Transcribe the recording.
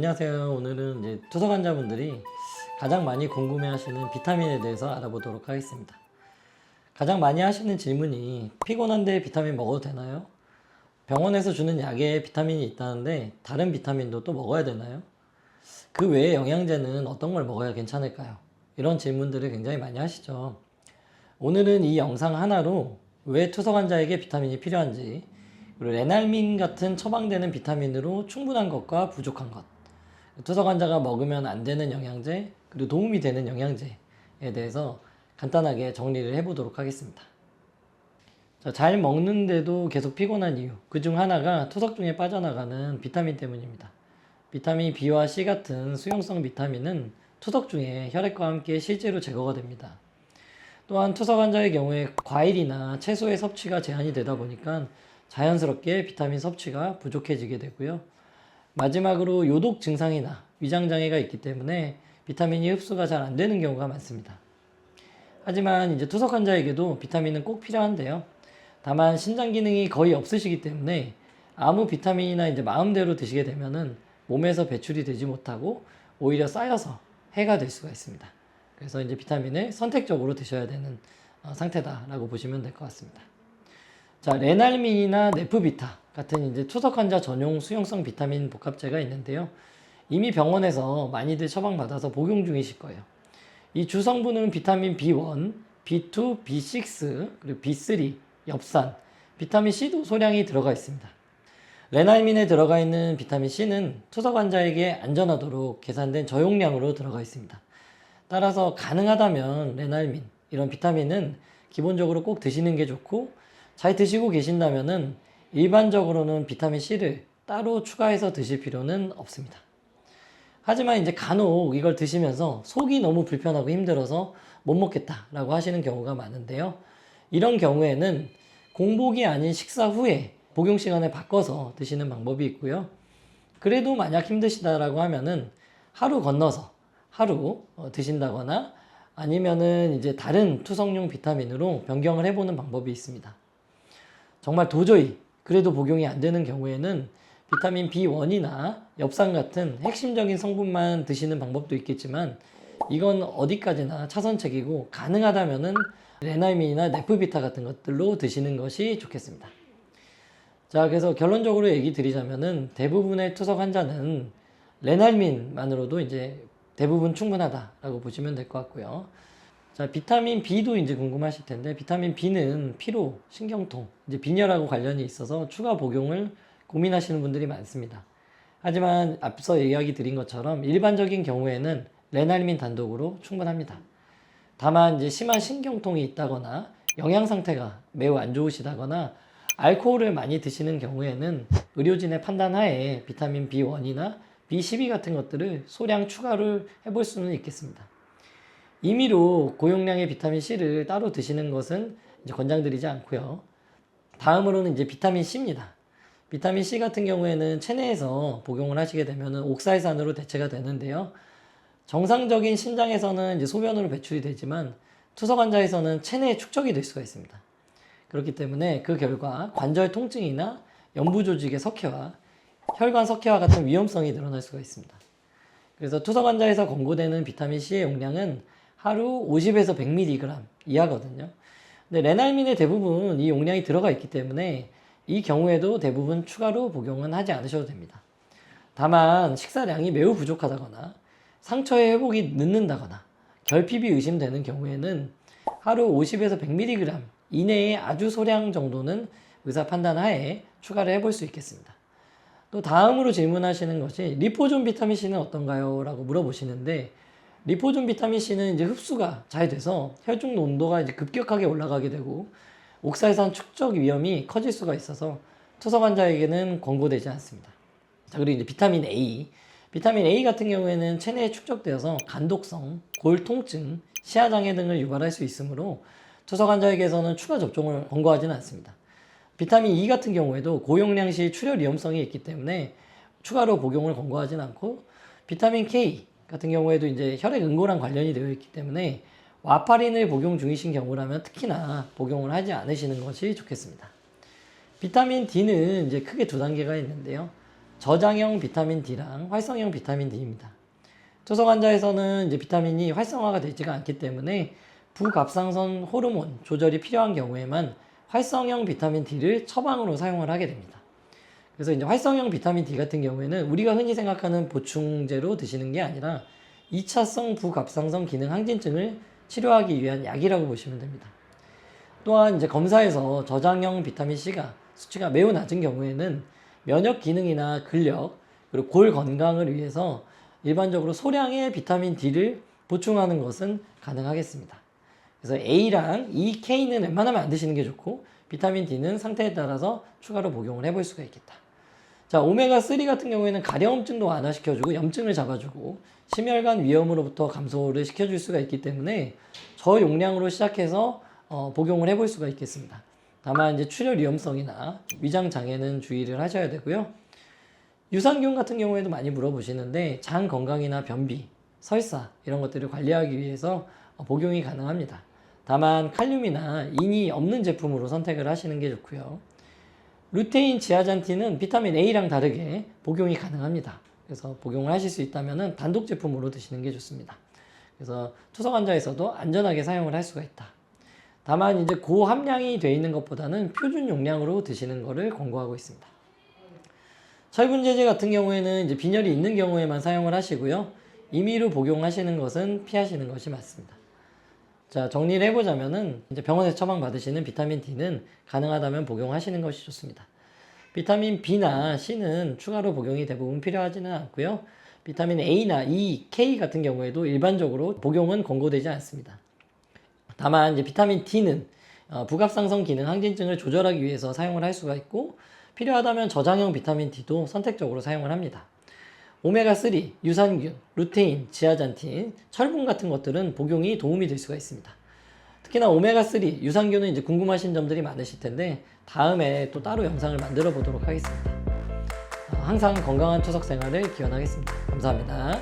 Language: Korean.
안녕하세요. 오늘은 이제 투석 환자분들이 가장 많이 궁금해하시는 비타민에 대해서 알아보도록 하겠습니다. 가장 많이 하시는 질문이 피곤한데 비타민 먹어도 되나요? 병원에서 주는 약에 비타민이 있다는데 다른 비타민도 또 먹어야 되나요? 그 외에 영양제는 어떤 걸 먹어야 괜찮을까요? 이런 질문들을 굉장히 많이 하시죠. 오늘은 이 영상 하나로 왜 투석 환자에게 비타민이 필요한지, 그리고 레날민 같은 처방되는 비타민으로 충분한 것과 부족한 것, 투석 환자가 먹으면 안 되는 영양제, 그리고 도움이 되는 영양제에 대해서 간단하게 정리를 해보도록 하겠습니다. 자, 잘 먹는데도 계속 피곤한 이유, 그중 하나가 투석 중에 빠져나가는 비타민 때문입니다. 비타민 B와 C 같은 수용성 비타민은 투석 중에 혈액과 함께 실제로 제거가 됩니다. 또한 투석 환자의 경우에 과일이나 채소의 섭취가 제한이 되다 보니까 자연스럽게 비타민 섭취가 부족해지게 되고요. 마지막으로 요독 증상이나 위장장애가 있기 때문에 비타민이 흡수가 잘 안 되는 경우가 많습니다. 하지만 이제 투석 환자에게도 비타민은 꼭 필요한데요. 다만 신장 기능이 거의 없으시기 때문에 아무 비타민이나 이제 마음대로 드시게 되면은 몸에서 배출이 되지 못하고 오히려 쌓여서 해가 될 수가 있습니다. 그래서 이제 비타민을 선택적으로 드셔야 되는 상태다라고 보시면 될 것 같습니다. 자, 레날민이나 네프비타 같은 이제 투석 환자 전용 수용성 비타민 복합제가 있는데요. 이미 병원에서 많이들 처방받아서 복용 중이실 거예요. 이 주성분은 비타민 B1, B2, B6, 그리고 B3, 엽산, 비타민 C도 소량이 들어가 있습니다. 레날민에 들어가 있는 비타민 C는 투석 환자에게 안전하도록 계산된 저용량으로 들어가 있습니다. 따라서 가능하다면 레날민, 이런 비타민은 기본적으로 꼭 드시는 게 좋고, 잘 드시고 계신다면은 일반적으로는 비타민 C를 따로 추가해서 드실 필요는 없습니다. 하지만 이제 간혹 이걸 드시면서 속이 너무 불편하고 힘들어서 못 먹겠다라고 하시는 경우가 많은데요. 이런 경우에는 공복이 아닌 식사 후에 복용 시간을 바꿔서 드시는 방법이 있고요. 그래도 만약 힘드시다라고 하면은 하루 건너서 하루 드신다거나 아니면은 이제 다른 투석용 비타민으로 변경을 해보는 방법이 있습니다. 정말 도저히 그래도 복용이 안 되는 경우에는 비타민 B1이나 엽산 같은 핵심적인 성분만 드시는 방법도 있겠지만 이건 어디까지나 차선책이고 가능하다면은 레날민이나 네프비타 같은 것들로 드시는 것이 좋겠습니다. 자, 그래서 결론적으로 얘기 드리자면은 대부분의 투석 환자는 레날민만으로도 이제 대부분 충분하다라고 보시면 될 것 같고요. 자, 비타민 B도 이제 궁금하실 텐데, 비타민 B는 피로, 신경통, 이제 빈혈하고 관련이 있어서 추가 복용을 고민하시는 분들이 많습니다. 하지만 앞서 이야기 드린 것처럼 일반적인 경우에는 레날민 단독으로 충분합니다. 다만 이제 심한 신경통이 있다거나 영양 상태가 매우 안 좋으시다거나 알코올을 많이 드시는 경우에는 의료진의 판단 하에 비타민 B1이나 B12 같은 것들을 소량 추가를 해볼 수는 있겠습니다. 임의로 고용량의 비타민 C를 따로 드시는 것은 이제 권장드리지 않고요. 다음으로는 이제 비타민 C입니다. 비타민 C 같은 경우에는 체내에서 복용을 하시게 되면 옥살산으로 대체가 되는데요. 정상적인 신장에서는 이제 소변으로 배출이 되지만 투석 환자에서는 체내에 축적이 될 수가 있습니다. 그렇기 때문에 그 결과 관절 통증이나 연부 조직의 석회화, 혈관 석회화 같은 위험성이 늘어날 수가 있습니다. 그래서 투석 환자에서 권고되는 비타민 C의 용량은 하루 50에서 100mg 이하거든요. 근데 레날민의 대부분 이 용량이 들어가 있기 때문에 이 경우에도 대부분 추가로 복용은 하지 않으셔도 됩니다. 다만 식사량이 매우 부족하다거나 상처의 회복이 늦는다거나 결핍이 의심되는 경우에는 하루 50에서 100mg 이내의 아주 소량 정도는 의사 판단 하에 추가를 해볼 수 있겠습니다. 또 다음으로 질문하시는 것이 리포존 비타민 C는 어떤가요? 라고 물어보시는데, 리포존 비타민 C는 이제 흡수가 잘 돼서 혈중 농도가 이제 급격하게 올라가게 되고 옥살산 축적 위험이 커질 수가 있어서 투석 환자에게는 권고되지 않습니다. 자, 그리고 이제 비타민 A. 비타민 A 같은 경우에는 체내에 축적되어서 간독성, 골 통증, 시야 장애 등을 유발할 수 있으므로 투석 환자에게서는 추가 접종을 권고하지는 않습니다. 비타민 E 같은 경우에도 고용량 시 출혈 위험성이 있기 때문에 추가로 복용을 권고하지는 않고, 비타민 K 같은 경우에도 이제 혈액 응고랑 관련이 되어 있기 때문에 와파린을 복용 중이신 경우라면 특히나 복용을 하지 않으시는 것이 좋겠습니다. 비타민 D는 이제 크게 두 단계가 있는데요. 저장형 비타민 D랑 활성형 비타민 D입니다. 투석 환자에서는 이제 비타민이 활성화가 되지가 않기 때문에 부갑상선 호르몬 조절이 필요한 경우에만 활성형 비타민 D를 처방으로 사용을 하게 됩니다. 그래서 이제 활성형 비타민 D 같은 경우에는 우리가 흔히 생각하는 보충제로 드시는 게 아니라 2차성 부갑상선 기능 항진증을 치료하기 위한 약이라고 보시면 됩니다. 또한 이제 검사에서 저장형 비타민 C가 수치가 매우 낮은 경우에는 면역 기능이나 근력 그리고 골 건강을 위해서 일반적으로 소량의 비타민 D를 보충하는 것은 가능하겠습니다. 그래서 A랑 EK는 웬만하면 안 드시는 게 좋고 비타민 D는 상태에 따라서 추가로 복용을 해볼 수가 있겠다. 자, 오메가3 같은 경우에는 가려움증도 완화시켜주고 염증을 잡아주고 심혈관 위험으로부터 감소를 시켜줄 수가 있기 때문에 저용량으로 시작해서 복용을 해볼 수가 있겠습니다. 다만 이제 출혈 위험성이나 위장 장애는 주의를 하셔야 되고요. 유산균 같은 경우에도 많이 물어보시는데 장 건강이나 변비, 설사 이런 것들을 관리하기 위해서 복용이 가능합니다. 다만 칼륨이나 인이 없는 제품으로 선택을 하시는 게 좋고요. 루테인 지아잔틴은 비타민 A랑 다르게 복용이 가능합니다. 그래서 복용을 하실 수 있다면 단독 제품으로 드시는 게 좋습니다. 그래서 투석 환자에서도 안전하게 사용을 할 수가 있다. 다만 이제 고함량이 되어 있는 것보다는 표준 용량으로 드시는 것을 권고하고 있습니다. 철분제제 같은 경우에는 이제 빈혈이 있는 경우에만 사용을 하시고요. 임의로 복용하시는 것은 피하시는 것이 맞습니다. 자, 정리를 해보자면은 이제 병원에서 처방받으시는 비타민 D는 가능하다면 복용하시는 것이 좋습니다. 비타민 B나 C는 추가로 복용이 대부분 필요하지는 않고요. 비타민 A나 E, K 같은 경우에도 일반적으로 복용은 권고되지 않습니다. 다만 이제 비타민 D는 부갑상선 기능 항진증을 조절하기 위해서 사용을 할 수가 있고 필요하다면 저장형 비타민 D도 선택적으로 사용을 합니다. 오메가3, 유산균, 루테인, 지아잔틴, 철분 같은 것들은 복용이 도움이 될 수가 있습니다. 특히나 오메가3, 유산균은 이제 궁금하신 점들이 많으실 텐데 다음에 또 따로 영상을 만들어 보도록 하겠습니다. 항상 건강한 투석 생활을 기원하겠습니다. 감사합니다.